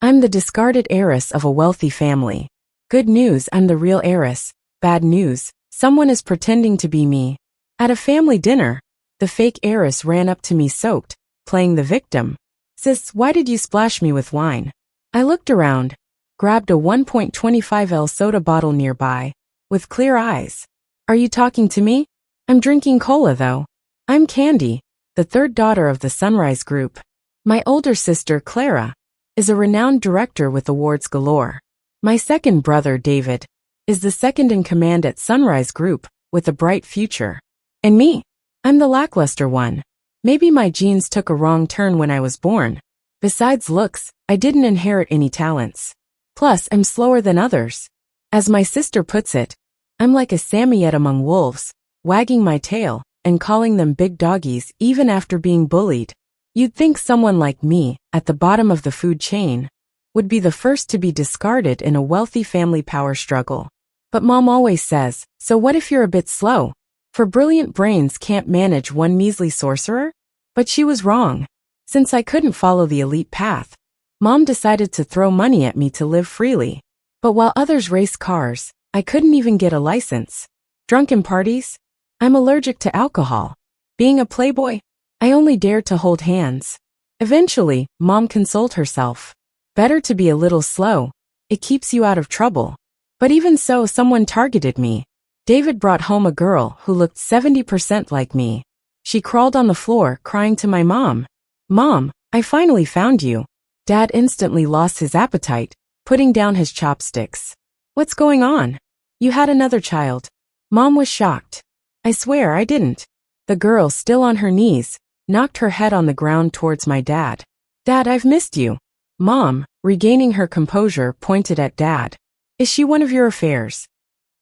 I'm the discarded heiress of a wealthy family. Good news, I'm the real heiress. Bad news, someone is pretending to be me. At a family dinner, the fake heiress ran up to me soaked, playing the victim. Sis, why did you splash me with wine? I looked around, grabbed a 1.25L soda bottle nearby, with clear eyes. Are you talking to me? I'm drinking cola though. I'm Candy, the third daughter of the Sunrise Group. My older sister, Clara, is a renowned director with awards galore. My second brother, David, is the second in command at Sunrise Group, with a bright future. And me? I'm the lackluster one. Maybe my genes took a wrong turn when I was born. Besides looks, I didn't inherit any talents. Plus, I'm slower than others. As my sister puts it, I'm like a Samoyed among wolves, wagging my tail and calling them big doggies even after being bullied. You'd think someone like me, at the bottom of the food chain, would be the first to be discarded in a wealthy family power struggle. But Mom always says, so what if you're a bit slow? For brilliant brains can't manage one measly sorcerer? But she was wrong. Since I couldn't follow the elite path, Mom decided to throw money at me to live freely. But while others race cars, I couldn't even get a license. Drunken parties? I'm allergic to alcohol. Being a playboy? I only dared to hold hands. Eventually, Mom consoled herself. Better to be a little slow. It keeps you out of trouble. But even so, someone targeted me. David brought home a girl who looked 70% like me. She crawled on the floor, crying to my mom. Mom, I finally found you. Dad instantly lost his appetite, putting down his chopsticks. What's going on? You had another child. Mom was shocked. I swear I didn't. The girl, still on her knees, knocked her head on the ground towards my dad. Dad, I've missed you. Mom, regaining her composure, pointed at Dad. Is she one of your affairs?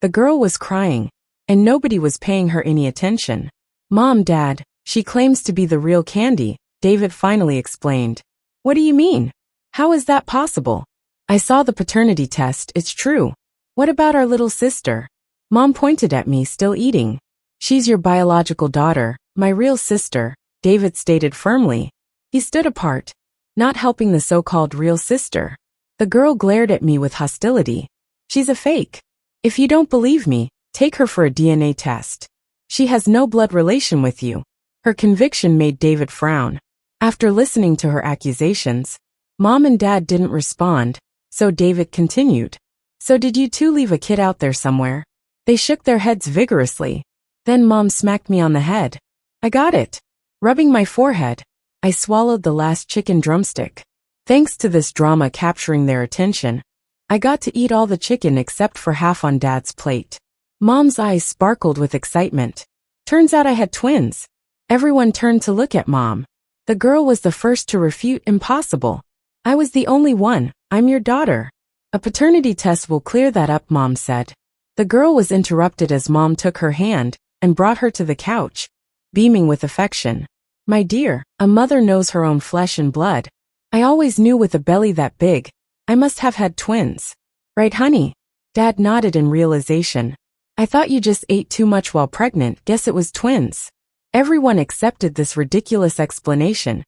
The girl was crying, and nobody was paying her any attention. Mom, Dad, she claims to be the real Candy, David finally explained. What do you mean? How is that possible? I saw the paternity test, it's true. What about our little sister? Mom pointed at me, still eating. She's your biological daughter, my real sister, David stated firmly. He stood apart, not helping the so-called real sister. The girl glared at me with hostility. She's a fake. If you don't believe me, take her for a DNA test. She has no blood relation with you. Her conviction made David frown. After listening to her accusations, Mom and Dad didn't respond, so David continued. So did you two leave a kid out there somewhere? They shook their heads vigorously. Then Mom smacked me on the head. I got it. Rubbing my forehead, I swallowed the last chicken drumstick. Thanks to this drama capturing their attention, I got to eat all the chicken except for half on Dad's plate. Mom's eyes sparkled with excitement. Turns out I had twins. Everyone turned to look at Mom. The girl was the first to refute impossible. I was the only one. I'm your daughter. A paternity test will clear that up, Mom said. The girl was interrupted as Mom took her hand and brought her to the couch, beaming with affection. My dear, a mother knows her own flesh and blood. I always knew with a belly that big, I must have had twins. Right, honey? Dad nodded in realization. I thought you just ate too much while pregnant, guess it was twins. Everyone accepted this ridiculous explanation.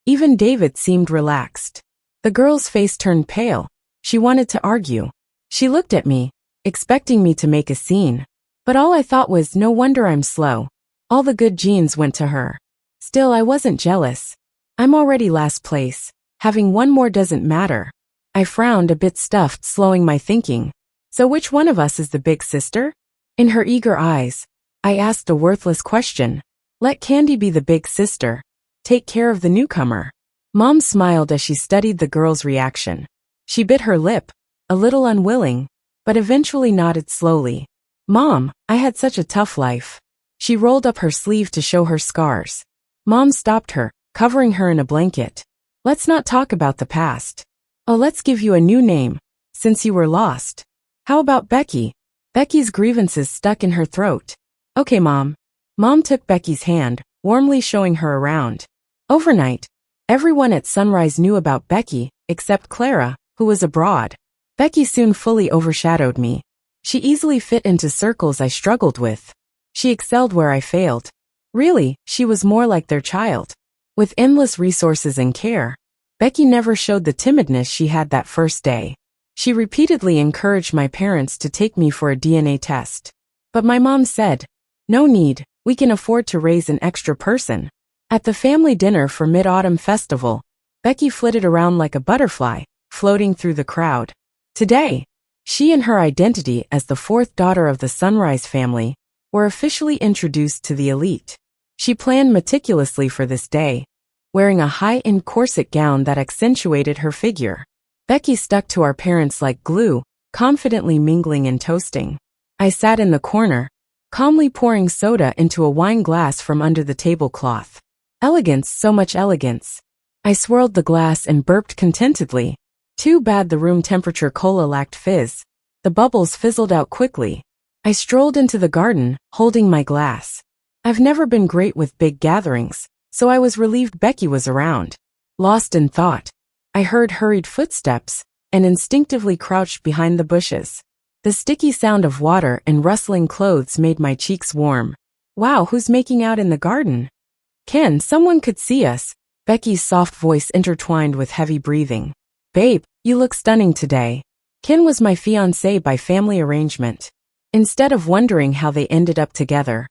Even David seemed relaxed. The girl's face turned pale. She wanted to argue. She looked at me, expecting me to make a scene. But all I thought was, no wonder I'm slow. All the good genes went to her. Still, I wasn't jealous. I'm already last place. Having one more doesn't matter. I frowned, a bit stuffed, slowing my thinking. So which one of us is the big sister? In her eager eyes, I asked a worthless question. Let Candy be the big sister. Take care of the newcomer. Mom smiled as she studied the girl's reaction. She bit her lip, a little unwilling, but eventually nodded slowly. Mom, I had such a tough life. She rolled up her sleeve to show her scars. Mom stopped her, covering her in a blanket. Let's not talk about the past. Oh, let's give you a new name, since you were lost. How about Becky? Becky's grievances stuck in her throat. Okay, Mom. Mom took Becky's hand, warmly showing her around. Overnight, everyone at Sunrise knew about Becky, except Clara, who was abroad. Becky soon fully overshadowed me. She easily fit into circles I struggled with. She excelled where I failed. Really, she was more like their child. With endless resources and care, Becky never showed the timidness she had that first day. She repeatedly encouraged my parents to take me for a DNA test. But my mom said, "No need, we can afford to raise an extra person." At the family dinner for Mid-Autumn Festival, Becky flitted around like a butterfly, floating through the crowd. Today, she and her identity as the fourth daughter of the Sunrise family were officially introduced to the elite. She planned meticulously for this day, wearing a high-end corset gown that accentuated her figure. Becky stuck to our parents like glue, confidently mingling and toasting. I sat in the corner, calmly pouring soda into a wine glass from under the tablecloth. Elegance, so much elegance. I swirled the glass and burped contentedly. Too bad the room temperature cola lacked fizz. The bubbles fizzled out quickly. I strolled into the garden, holding my glass. I've never been great with big gatherings, so I was relieved Becky was around. Lost in thought, I heard hurried footsteps and instinctively crouched behind the bushes. The sticky sound of water and rustling clothes made my cheeks warm. Wow, who's making out in the garden? Ken, someone could see us. Becky's soft voice intertwined with heavy breathing. Babe, you look stunning today. Ken was my fiancé by family arrangement. Instead of wondering how they ended up together,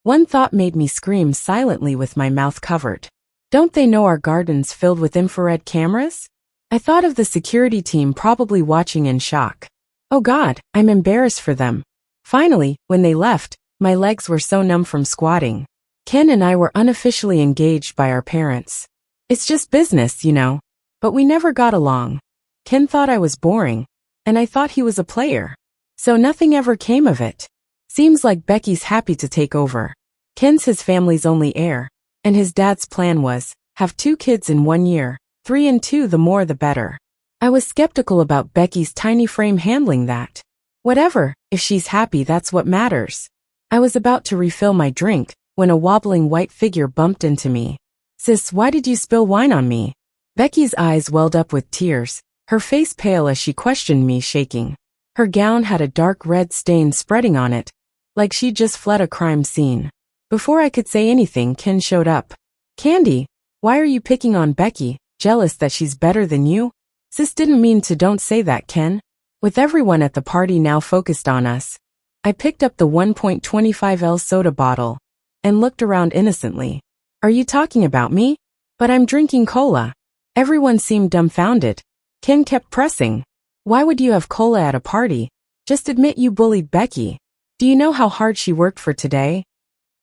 one thought made me scream silently with my mouth covered. Don't they know our garden's filled with infrared cameras? I thought of the security team probably watching in shock. Oh God, I'm embarrassed for them. Finally, when they left, my legs were so numb from squatting. Ken and I were unofficially engaged by our parents. It's just business, you know. But we never got along. Ken thought I was boring, and I thought he was a player. So nothing ever came of it. Seems like Becky's happy to take over. Ken's his family's only heir, and his dad's plan was, have 2 kids in 1 year, 3 and 2 the more the better. I was skeptical about Becky's tiny frame handling that. Whatever, if she's happy that's what matters. I was about to refill my drink, when a wobbling white figure bumped into me. Sis, why did you spill wine on me? Becky's eyes welled up with tears, her face pale as she questioned me, shaking. Her gown had a dark red stain spreading on it, like she'd just fled a crime scene. Before I could say anything, Ken showed up. Candy, why are you picking on Becky, jealous that she's better than you? Sis didn't mean to, don't say that, Ken. With everyone at the party now focused on us, I picked up the 1.25L soda bottle and looked around innocently. Are you talking about me? But I'm drinking cola. Everyone seemed dumbfounded. Ken kept pressing. Why would you have cola at a party? Just admit you bullied Becky. Do you know how hard she worked for today?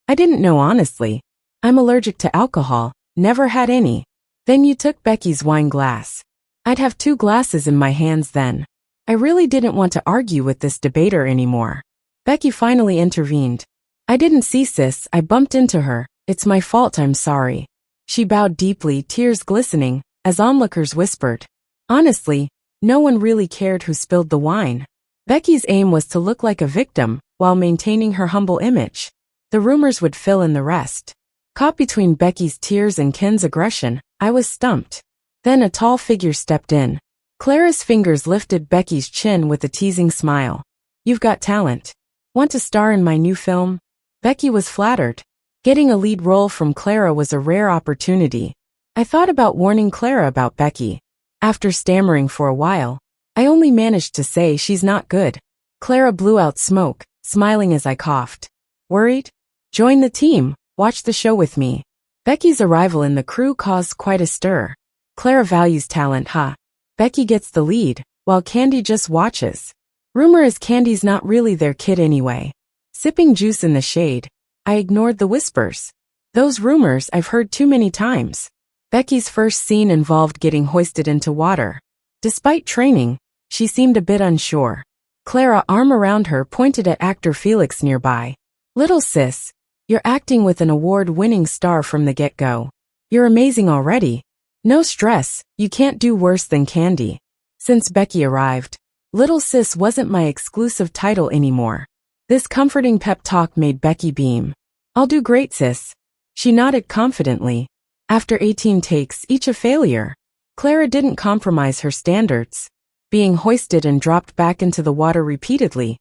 I didn't know, honestly. I'm allergic to alcohol, never had any. Then you took Becky's wine glass. I'd have 2 glasses in my hands then. I really didn't want to argue with this debater anymore. Becky finally intervened. I didn't see, sis, I bumped into her. It's my fault, I'm sorry. She bowed deeply, tears glistening, as onlookers whispered. Honestly, no one really cared who spilled the wine. Becky's aim was to look like a victim, while maintaining her humble image. The rumors would fill in the rest. Caught between Becky's tears and Ken's aggression, I was stumped. Then a tall figure stepped in. Clara's fingers lifted Becky's chin with a teasing smile. You've got talent. Want to star in my new film? Becky was flattered. Getting a lead role from Clara was a rare opportunity. I thought about warning Clara about Becky. After stammering for a while, I only managed to say she's not good. Clara blew out smoke, smiling as I coughed. Worried? Join the team, watch the show with me. Becky's arrival in the crew caused quite a stir. Clara values talent, huh? Becky gets the lead, while Candy just watches. Rumor is Candy's not really their kid anyway. Sipping juice in the shade, I ignored the whispers. Those rumors I've heard too many times. Becky's first scene involved getting hoisted into water. Despite training, she seemed a bit unsure. Clara, arm around her, pointed at actor Felix nearby. Little sis, you're acting with an award-winning star from the get-go. You're amazing already. No stress, you can't do worse than Candy. Since Becky arrived, Little Sis wasn't my exclusive title anymore. This comforting pep talk made Becky beam. I'll do great, sis. She nodded confidently. After 18 takes, each a failure, Clara didn't compromise her standards. Being hoisted and dropped back into the water repeatedly,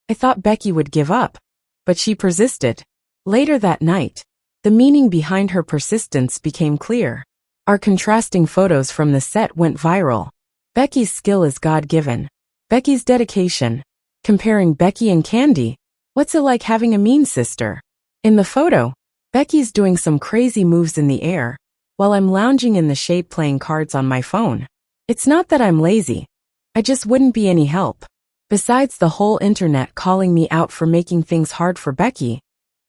I thought Becky would give up, but she persisted. Later that night, the meaning behind her persistence became clear. Our contrasting photos from the set went viral. Becky's skill is God-given. Becky's dedication. Comparing Becky and Candy. What's it like having a mean sister? In the photo, Becky's doing some crazy moves in the air, while I'm lounging in the shade playing cards on my phone. It's not that I'm lazy. I just wouldn't be any help. Besides the whole internet calling me out for making things hard for Becky,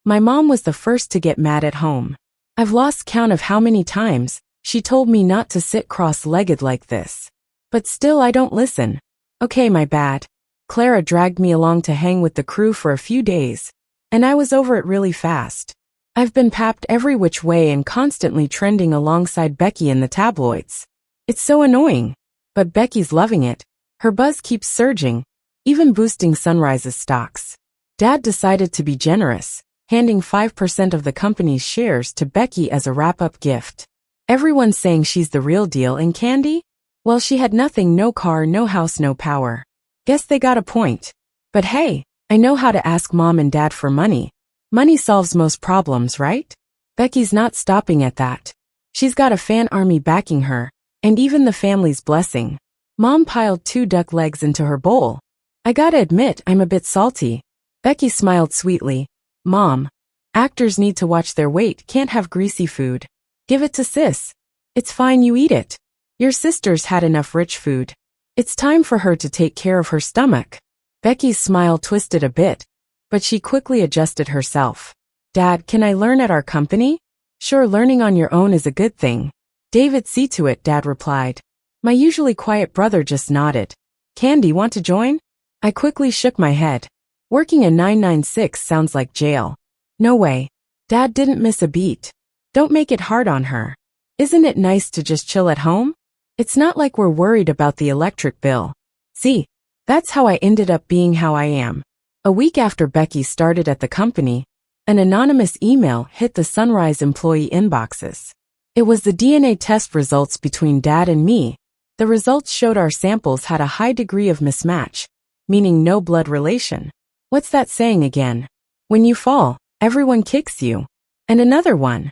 my mom was the first to get mad at home. I've lost count of how many times she told me not to sit cross-legged like this. But still I don't listen. Okay, my bad. Clara dragged me along to hang with the crew for a few days, and I was over it really fast. I've been papped every which way and constantly trending alongside Becky in the tabloids. It's so annoying. But Becky's loving it. Her buzz keeps surging, even boosting Sunrise's stocks. Dad decided to be generous, handing 5% of the company's shares to Becky as a wrap-up gift. Everyone's saying she's the real deal, and Candy? Well, she had nothing, no car, no house, no power. Guess they got a point. But hey, I know how to ask Mom and Dad for money. Money solves most problems, right? Becky's not stopping at that. She's got a fan army backing her, and even the family's blessing. Mom piled 2 duck legs into her bowl. I gotta admit, I'm a bit salty. Becky smiled sweetly. Mom, actors need to watch their weight, can't have greasy food. Give it to sis. It's fine, you eat it. Your sister's had enough rich food. It's time for her to take care of her stomach. Becky's smile twisted a bit, but she quickly adjusted herself. Dad, can I learn at our company? Sure, learning on your own is a good thing. David, see to it, Dad replied. My usually quiet brother just nodded. Candy, want to join? I quickly shook my head. Working a 996 sounds like jail. No way. Dad didn't miss a beat. Don't make it hard on her. Isn't it nice to just chill at home? It's not like we're worried about the electric bill. See, that's how I ended up being how I am. A week after Becky started at the company, an anonymous email hit the Sunrise employee inboxes. It was the DNA test results between Dad and me. The results showed our samples had a high degree of mismatch, meaning no blood relation. What's that saying again? When you fall, everyone kicks you. And another one.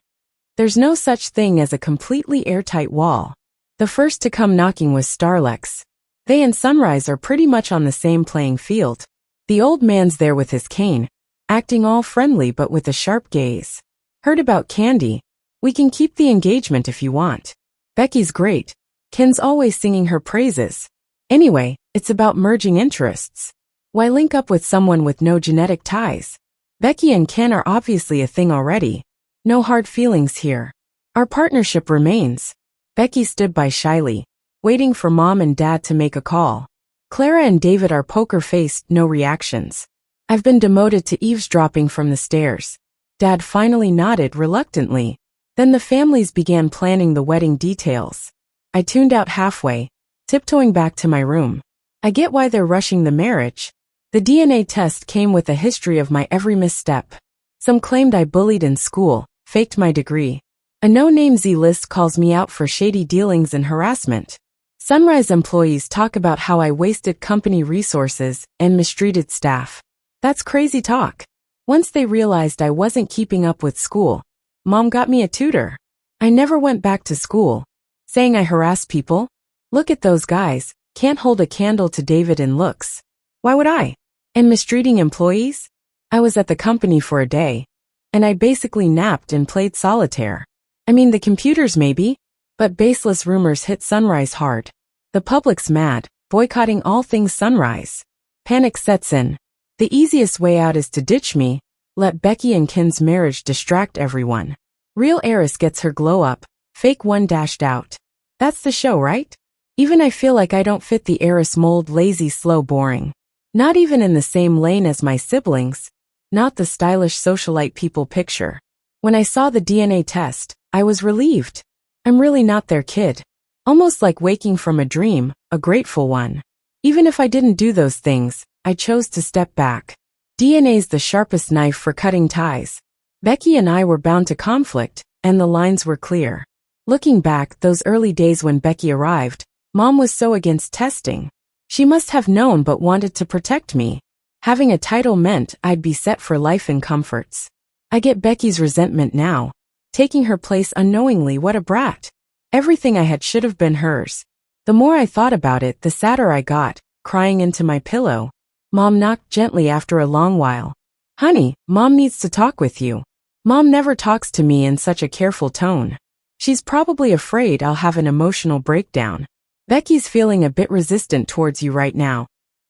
There's no such thing as a completely airtight wall. The first to come knocking was Starlex. They and Sunrise are pretty much on the same playing field. The old man's there with his cane, acting all friendly but with a sharp gaze. Heard about Candy? We can keep the engagement if you want. Becky's great. Ken's always singing her praises. Anyway, it's about merging interests. Why link up with someone with no genetic ties? Becky and Ken are obviously a thing already. No hard feelings here. Our partnership remains. Becky stood by shyly, waiting for Mom and Dad to make a call. Clara and David are poker-faced, no reactions. I've been demoted to eavesdropping from the stairs. Dad finally nodded reluctantly. Then the families began planning the wedding details. I tuned out halfway, tiptoeing back to my room. I get why they're rushing the marriage. The DNA test came with a history of my every misstep. Some claimed I bullied in school, faked my degree. A no-name Z-list calls me out for shady dealings and harassment. Sunrise employees talk about how I wasted company resources and mistreated staff. That's crazy talk. Once they realized I wasn't keeping up with school, Mom got me a tutor. I never went back to school. Saying I harass people? Look at those guys, can't hold a candle to David in looks. Why would I? And mistreating employees? I was at the company for a day, and I basically napped and played solitaire. I mean, the computers maybe, but baseless rumors hit Sunrise hard. The public's mad, boycotting all things Sunrise. Panic sets in. The easiest way out is to ditch me, let Becky and Ken's marriage distract everyone. Real Heiress gets her glow up, fake one dashed out. That's the show, right? Even I feel like I don't fit the Heiress mold, lazy, slow, boring. Not even in the same lane as my siblings, not the stylish socialite people picture. When I saw the DNA test, I was relieved. I'm really not their kid. Almost like waking from a dream, a grateful one. Even if I didn't do those things, I chose to step back. DNA's the sharpest knife for cutting ties. Becky and I were bound to conflict, and the lines were clear. Looking back, those early days when Becky arrived, Mom was so against testing. She must have known but wanted to protect me. Having a title meant I'd be set for life and comforts. I get Becky's resentment now. Taking her place unknowingly, what a brat. Everything I had should have been hers. The more I thought about it, the sadder I got, crying into my pillow. Mom knocked gently after a long while. Honey, Mom needs to talk with you. Mom never talks to me in such a careful tone. She's probably afraid I'll have an emotional breakdown. Becky's feeling a bit resistant towards you right now,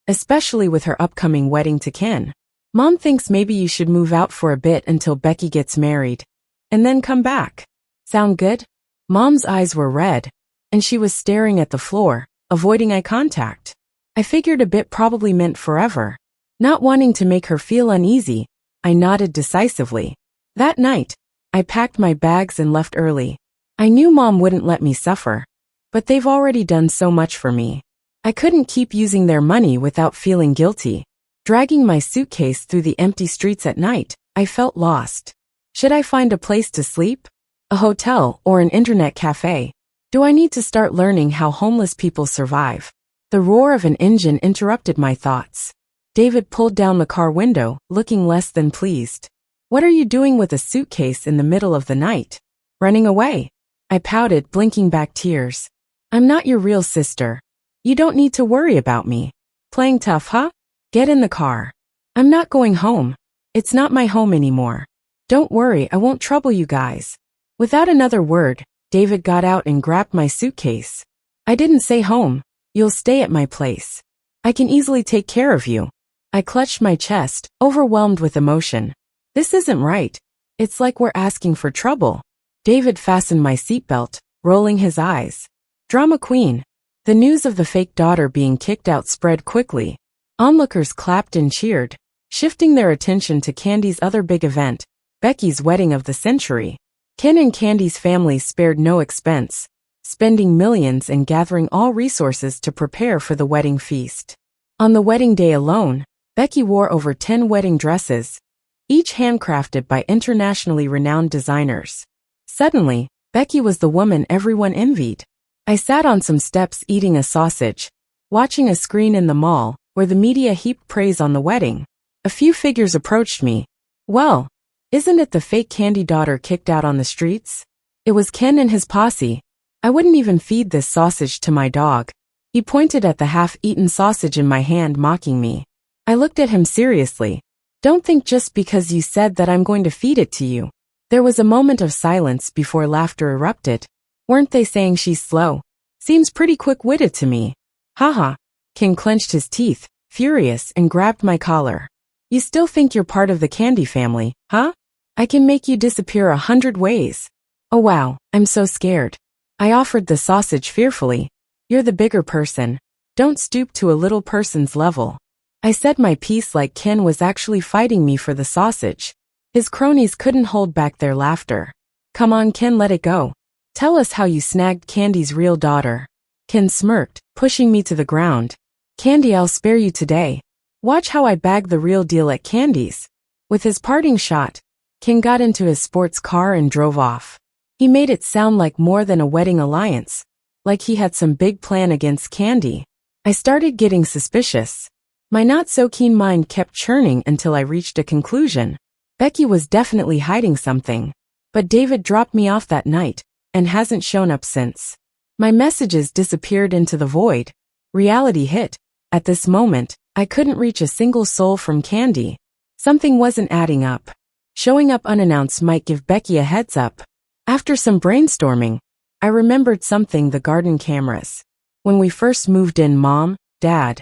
especially with her upcoming wedding to Ken. Mom thinks maybe you should move out for a bit until Becky gets married, and then come back. Sound good? Mom's eyes were red, and she was staring at the floor, avoiding eye contact. I figured a bit probably meant forever. Not wanting to make her feel uneasy, I nodded decisively. That night, I packed my bags and left early. I knew Mom wouldn't let me suffer, but they've already done so much for me. I couldn't keep using their money without feeling guilty. Dragging my suitcase through the empty streets at night, I felt lost. Should I find a place to sleep? A hotel or an internet cafe? Do I need to start learning how homeless people survive? The roar of an engine interrupted my thoughts. David pulled down the car window, looking less than pleased. What are you doing with a suitcase in the middle of the night? Running away? I pouted, blinking back tears. I'm not your real sister. You don't need to worry about me. Playing tough, huh? Get in the car. I'm not going home. It's not my home anymore. Don't worry, I won't trouble you guys. Without another word, David got out and grabbed my suitcase. I didn't say home. You'll stay at my place. I can easily take care of you. I clutched my chest, overwhelmed with emotion. This isn't right. It's like we're asking for trouble. David fastened my seatbelt, rolling his eyes. Drama queen. The news of the fake daughter being kicked out spread quickly. Onlookers clapped and cheered, shifting their attention to Candy's other big event, Becky's wedding of the century. Ken and Candy's families spared no expense, spending millions and gathering all resources to prepare for the wedding feast. On the wedding day alone, Becky wore over 10 wedding dresses, each handcrafted by internationally renowned designers. Suddenly, Becky was the woman everyone envied. I sat on some steps eating a sausage, watching a screen in the mall where the media heaped praise on the wedding. A few figures approached me. Well, isn't it the fake Candy daughter kicked out on the streets? It was Ken and his posse. I wouldn't even feed this sausage to my dog. He pointed at the half-eaten sausage in my hand, mocking me. I looked at him seriously. Don't think just because you said that I'm going to feed it to you. There was a moment of silence before laughter erupted. Weren't they saying she's slow? Seems pretty quick-witted to me. Haha. Ken clenched his teeth, furious, and grabbed my collar. You still think you're part of the Candy family, huh? I can make you disappear 100 ways. Oh wow, I'm so scared. I offered the sausage fearfully. You're the bigger person. Don't stoop to a little person's level. I said my piece like Ken was actually fighting me for the sausage. His cronies couldn't hold back their laughter. Come on, Ken, let it go. Tell us how you snagged Candy's real daughter. Ken smirked, pushing me to the ground. Candy, I'll spare you today. Watch how I bag the real deal at Candy's. With his parting shot, Ken got into his sports car and drove off. He made it sound like more than a wedding alliance, like he had some big plan against Candy. I started getting suspicious. My not-so-keen mind kept churning until I reached a conclusion. Becky was definitely hiding something. But David dropped me off that night, and hasn't shown up since. My messages disappeared into the void. Reality hit. At this moment, I couldn't reach a single soul from Candy. Something wasn't adding up. Showing up unannounced might give Becky a heads up. After some brainstorming, I remembered something: the garden cameras. When we first moved in, Mom, Dad,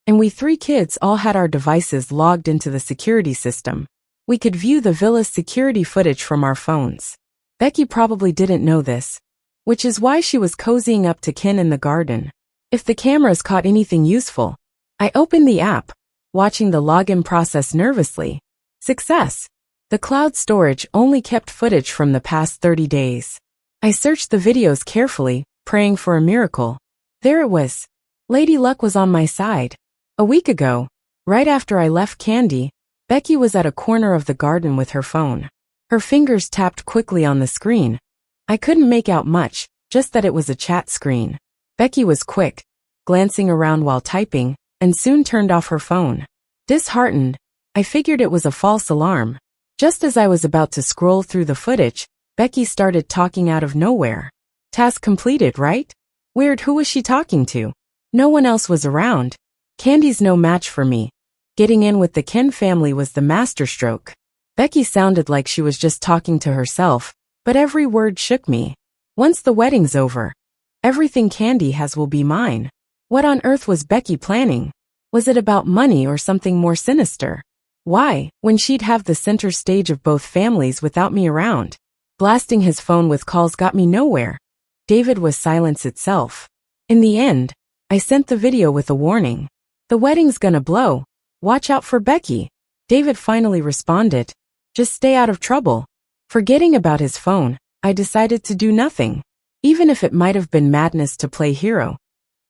and we 3 kids all had our devices logged into the security system. We could view the villa's security footage from our phones. Becky probably didn't know this, which is why she was cozying up to Ken in the garden. If the cameras caught anything useful, I opened the app, watching the login process nervously. Success! The cloud storage only kept footage from the past 30 days. I searched the videos carefully, praying for a miracle. There it was. Lady Luck was on my side. A week ago, right after I left Candy, Becky was at a corner of the garden with her phone. Her fingers tapped quickly on the screen. I couldn't make out much, just that it was a chat screen. Becky was quick, glancing around while typing, and soon turned off her phone. Disheartened, I figured it was a false alarm. Just as I was about to scroll through the footage, Becky started talking out of nowhere. Task completed, right? Weird, who was she talking to? No one else was around. Candy's no match for me. Getting in with the Ken family was the masterstroke. Becky sounded like she was just talking to herself, but every word shook me. Once the wedding's over, everything Candy has will be mine. What on earth was Becky planning? Was it about money or something more sinister? Why, when she'd have the center stage of both families without me around? Blasting his phone with calls got me nowhere. David was silence itself. In the end, I sent the video with a warning. The wedding's gonna blow. Watch out for Becky. David finally responded. Just stay out of trouble. Forgetting about his phone, I decided to do nothing. Even if it might have been madness to play hero.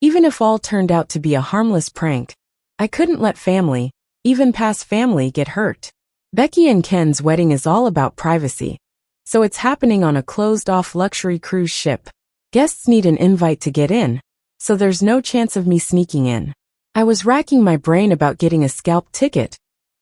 Even if all turned out to be a harmless prank. I couldn't let family, even past family, get hurt. Becky and Ken's wedding is all about privacy. So it's happening on a closed-off luxury cruise ship. Guests need an invite to get in, so there's no chance of me sneaking in. I was racking my brain about getting a scalp ticket,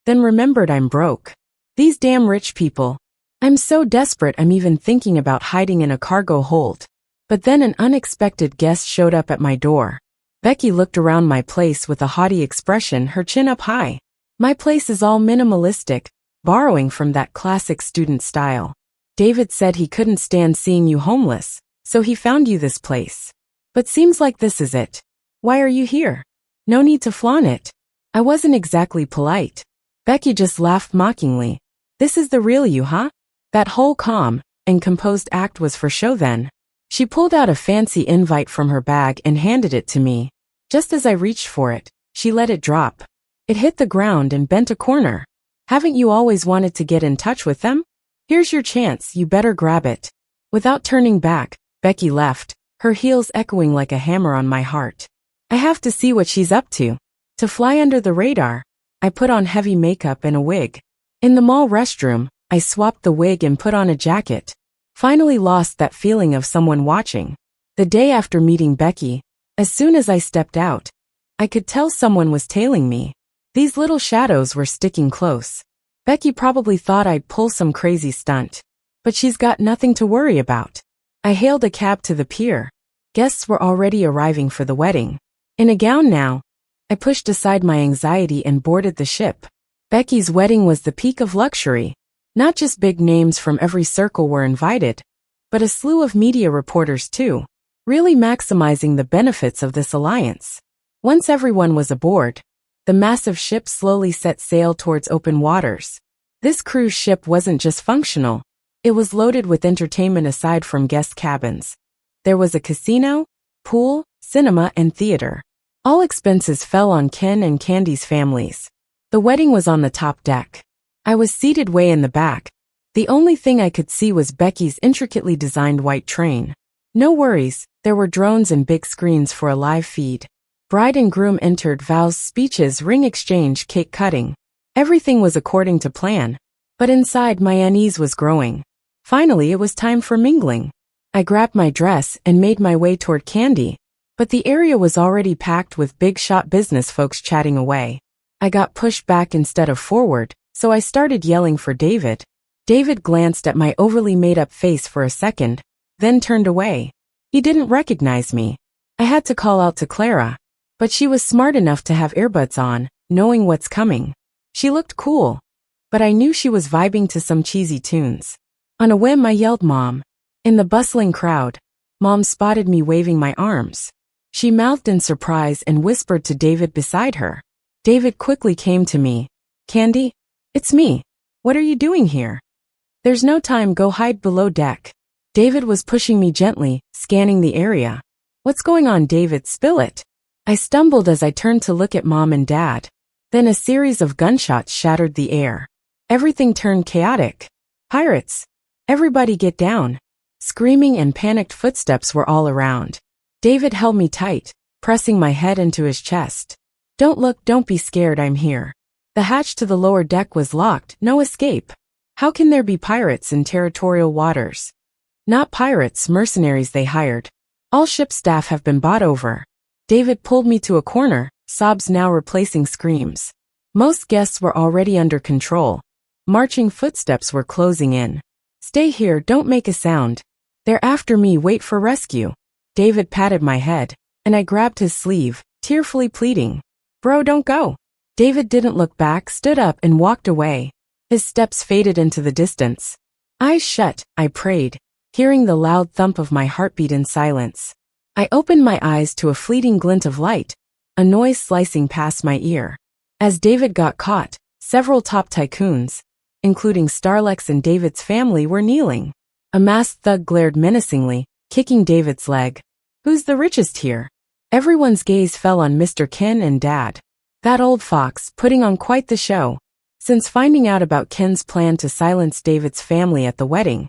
then remembered I'm broke. These damn rich people. I'm so desperate I'm even thinking about hiding in a cargo hold. But then an unexpected guest showed up at my door. Becky looked around my place with a haughty expression, her chin up high. My place is all minimalistic, borrowing from that classic student style. David said he couldn't stand seeing you homeless, so he found you this place. But seems like this is it. Why are you here? No need to flaunt it. I wasn't exactly polite. Becky just laughed mockingly. This is the real you, huh? That whole calm and composed act was for show then. She pulled out a fancy invite from her bag and handed it to me. Just as I reached for it, she let it drop. It hit the ground and bent a corner. Haven't you always wanted to get in touch with them? Here's your chance, you better grab it. Without turning back, Becky left, her heels echoing like a hammer on my heart. I have to see what she's up to. To fly under the radar, I put on heavy makeup and a wig. In the mall restroom, I swapped the wig and put on a jacket. Finally lost that feeling of someone watching. The day after meeting Becky, as soon as I stepped out, I could tell someone was tailing me. These little shadows were sticking close. Becky probably thought I'd pull some crazy stunt. But she's got nothing to worry about. I hailed a cab to the pier. Guests were already arriving for the wedding. In a gown now, I pushed aside my anxiety and boarded the ship. Becky's wedding was the peak of luxury. Not just big names from every circle were invited, but a slew of media reporters too, really maximizing the benefits of this alliance. Once everyone was aboard, the massive ship slowly set sail towards open waters. This cruise ship wasn't just functional, it was loaded with entertainment aside from guest cabins. There was a casino, pool, cinema, and theater. All expenses fell on Ken and Candy's families. The wedding was on the top deck. I was seated way in the back. The only thing I could see was Becky's intricately designed white train. No worries, there were drones and big screens for a live feed. Bride and groom entered, vows, speeches, ring exchange, cake cutting. Everything was according to plan. But inside my unease was growing. Finally, it was time for mingling. I grabbed my dress and made my way toward Candy. But the area was already packed with big-shot business folks chatting away. I got pushed back instead of forward, so I started yelling for David. David glanced at my overly made-up face for a second, then turned away. He didn't recognize me. I had to call out to Clara, but she was smart enough to have earbuds on, knowing what's coming. She looked cool, but I knew she was vibing to some cheesy tunes. On a whim, I yelled, "Mom." In the bustling crowd, Mom spotted me waving my arms. She mouthed in surprise and whispered to David beside her. David quickly came to me. "Candy? It's me. What are you doing here?" "There's no time, go hide below deck." David was pushing me gently, scanning the area. "What's going on, David? Spill it." I stumbled as I turned to look at Mom and Dad. Then a series of gunshots shattered the air. Everything turned chaotic. "Pirates! Everybody get down." Screaming and panicked footsteps were all around. David held me tight, pressing my head into his chest. "Don't look, don't be scared, I'm here." The hatch to the lower deck was locked, no escape. How can there be pirates in territorial waters? Not pirates, mercenaries they hired. All ship staff have been bought over. David pulled me to a corner, sobs now replacing screams. Most guests were already under control. Marching footsteps were closing in. "Stay here, don't make a sound." They're after me, wait for rescue. David patted my head, and I grabbed his sleeve, tearfully pleading. Bro, don't go. David didn't look back, stood up and walked away. His steps faded into the distance. Eyes shut, I prayed, hearing the loud thump of my heartbeat in silence. I opened my eyes to a fleeting glint of light, a noise slicing past my ear. As David got caught, several top tycoons, including Starlex and David's family, were kneeling. A masked thug glared menacingly, kicking David's leg. Who's the richest here? Everyone's gaze fell on Mr. Ken and Dad. That old fox, putting on quite the show. Since finding out about Ken's plan to silence David's family at the wedding,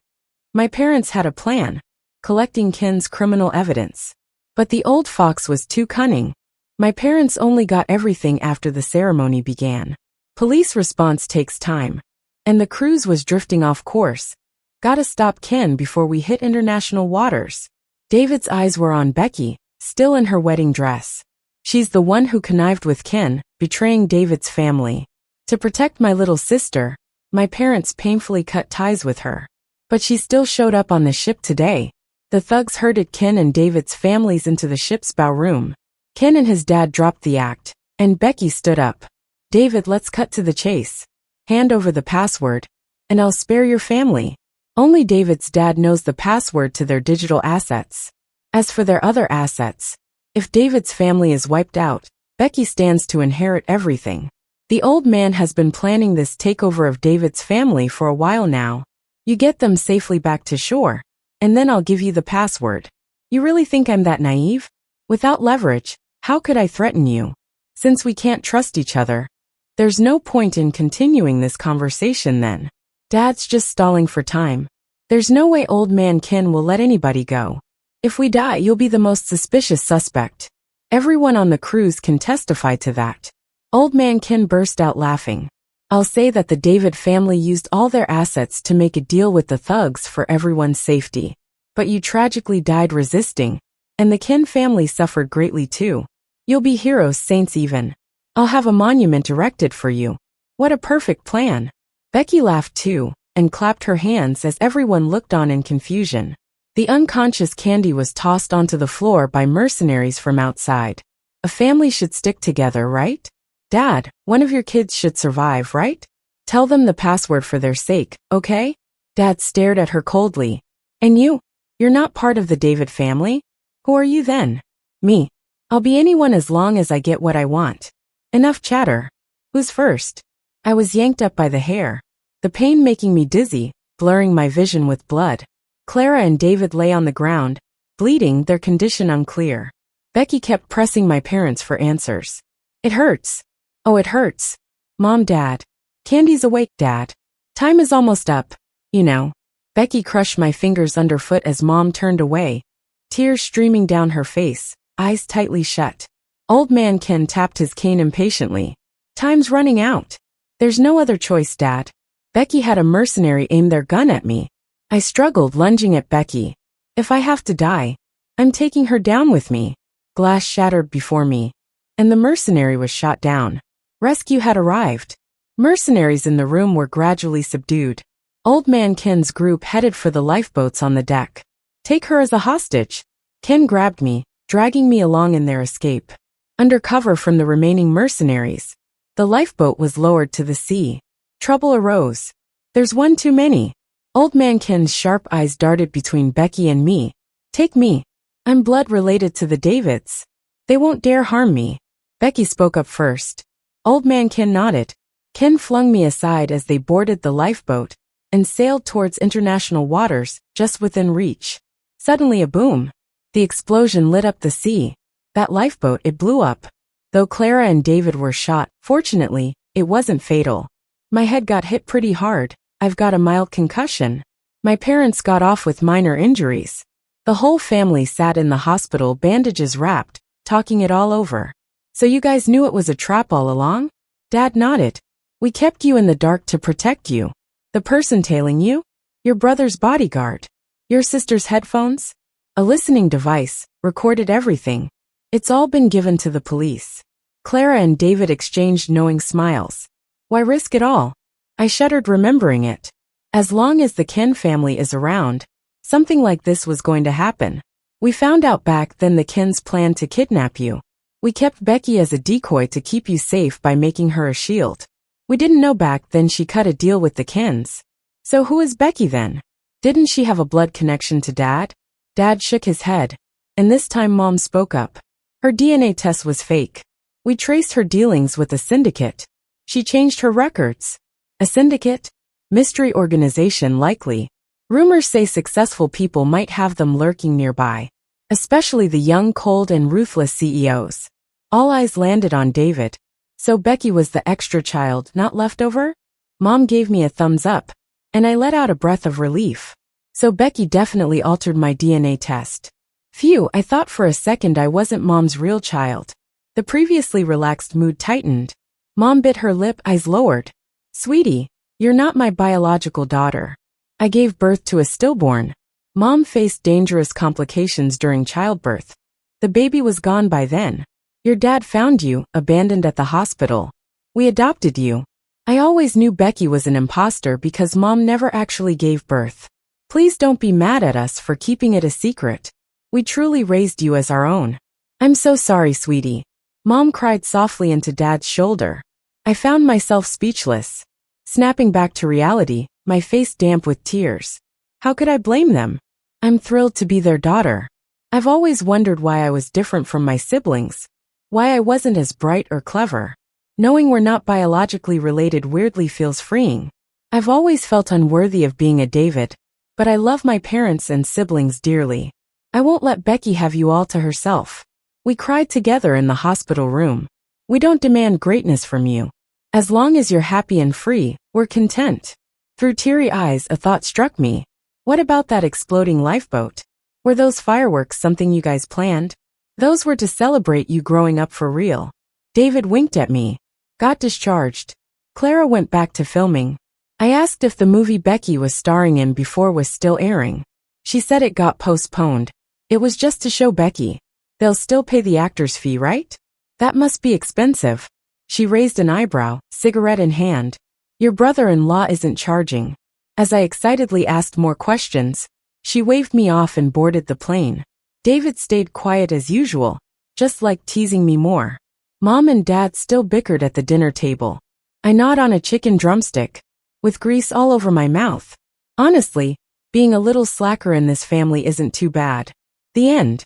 my parents had a plan, collecting Ken's criminal evidence. But the old fox was too cunning. My parents only got everything after the ceremony began. Police response takes time, and the cruise was drifting off course. Gotta stop Ken before we hit international waters. David's eyes were on Becky, still in her wedding dress. She's the one who connived with Ken, betraying David's family. To protect my little sister, my parents painfully cut ties with her. But she still showed up on the ship today. The thugs herded Ken and David's families into the ship's bow room. Ken and his dad dropped the act, and Becky stood up. David, let's cut to the chase. Hand over the password, and I'll spare your family. Only David's dad knows the password to their digital assets. As for their other assets, if David's family is wiped out, Becky stands to inherit everything. The old man has been planning this takeover of David's family for a while now. You get them safely back to shore, and then I'll give you the password. You really think I'm that naive? Without leverage, how could I threaten you? Since we can't trust each other, there's no point in continuing this conversation then. Dad's just stalling for time. There's no way old man Ken will let anybody go. If we die, you'll be the most suspicious suspect. Everyone on the cruise can testify to that. Old man Ken burst out laughing. I'll say that the David family used all their assets to make a deal with the thugs for everyone's safety. But you tragically died resisting, and the Ken family suffered greatly too. You'll be heroes, saints even. I'll have a monument erected for you. What a perfect plan. Becky laughed too, and clapped her hands as everyone looked on in confusion. The unconscious Candy was tossed onto the floor by mercenaries from outside. A family should stick together, right? Dad, one of your kids should survive, right? Tell them the password for their sake, okay? Dad stared at her coldly. And you? You're not part of the David family? Who are you then? Me. I'll be anyone as long as I get what I want. Enough chatter. Who's first? I was yanked up by the hair, the pain making me dizzy, blurring my vision with blood. Clara and David lay on the ground, bleeding, their condition unclear. Becky kept pressing my parents for answers. It hurts. Oh, it hurts. Mom, Dad. Candy's awake, Dad. Time is almost up, you know. Becky crushed my fingers underfoot as Mom turned away, tears streaming down her face, eyes tightly shut. Old man Ken tapped his cane impatiently. Time's running out. There's no other choice, Dad. Becky had a mercenary aim their gun at me. I struggled, lunging at Becky. If I have to die, I'm taking her down with me. Glass shattered before me, and the mercenary was shot down. Rescue had arrived. Mercenaries in the room were gradually subdued. Old man Ken's group headed for the lifeboats on the deck. Take her as a hostage. Ken grabbed me, dragging me along in their escape. Under cover from the remaining mercenaries, the lifeboat was lowered to the sea. Trouble arose. There's one too many. Old man Ken's sharp eyes darted between Becky and me. Take me. I'm blood related to the Davids. They won't dare harm me. Becky spoke up first. Old man Ken nodded. Ken flung me aside as they boarded the lifeboat and sailed towards international waters just within reach. Suddenly a boom. The explosion lit up the sea. That lifeboat, it blew up. Though Clara and David were shot, fortunately, it wasn't fatal. My head got hit pretty hard. I've got a mild concussion. My parents got off with minor injuries. The whole family sat in the hospital, bandages wrapped, talking it all over. So you guys knew it was a trap all along? Dad nodded. We kept you in the dark to protect you. The person tailing you? Your brother's bodyguard. Your sister's headphones? A listening device, recorded everything. It's all been given to the police. Clara and David exchanged knowing smiles. Why risk it all? I shuddered remembering it. As long as the Ken family is around, Something like this was going to happen. We found out back then the Kens planned to kidnap you. We kept Becky as a decoy to keep you safe by making her a shield. We didn't know back then she cut a deal with the Kens. So who is Becky then? Didn't she have a blood connection to Dad? Dad shook his head. And this time Mom spoke up. Her DNA test was fake. We traced her dealings with a syndicate. She changed her records. A syndicate? Mystery organization likely. Rumors say successful people might have them lurking nearby. Especially the young, cold, and ruthless CEOs. All eyes landed on David. So Becky was the extra child, not leftover? Mom gave me a thumbs up, and I let out a breath of relief. So Becky definitely altered my DNA test. Phew, I thought for a second I wasn't Mom's real child. The previously relaxed mood tightened. Mom bit her lip, eyes lowered. Sweetie, you're not my biological daughter. I gave birth to a stillborn. Mom faced dangerous complications during childbirth. The baby was gone by then. Your dad found you, abandoned at the hospital. We adopted you. I always knew Becky was an imposter because Mom never actually gave birth. Please don't be mad at us for keeping it a secret. We truly raised you as our own. I'm so sorry, sweetie. Mom cried softly into Dad's shoulder. I found myself speechless. Snapping back to reality, my face damp with tears. How could I blame them? I'm thrilled to be their daughter. I've always wondered why I was different from my siblings. Why I wasn't as bright or clever. Knowing we're not biologically related weirdly feels freeing. I've always felt unworthy of being a David, but I love my parents and siblings dearly. I won't let Becky have you all to herself. We cried together in the hospital room. We don't demand greatness from you. As long as you're happy and free, we're content. Through teary eyes, a thought struck me. What about that exploding lifeboat? Were those fireworks something you guys planned? Those were to celebrate you growing up for real. David winked at me. Got discharged. Clara went back to filming. I asked if the movie Becky was starring in before was still airing. She said it got postponed. It was just to show Becky. They'll still pay the actor's fee, right? That must be expensive. She raised an eyebrow, cigarette in hand. Your brother-in-law isn't charging. As I excitedly asked more questions, she waved me off and boarded the plane. David stayed quiet as usual, just like teasing me more. Mom and Dad still bickered at the dinner table. I gnawed on a chicken drumstick, with grease all over my mouth. Honestly, being a little slacker in this family isn't too bad. The end.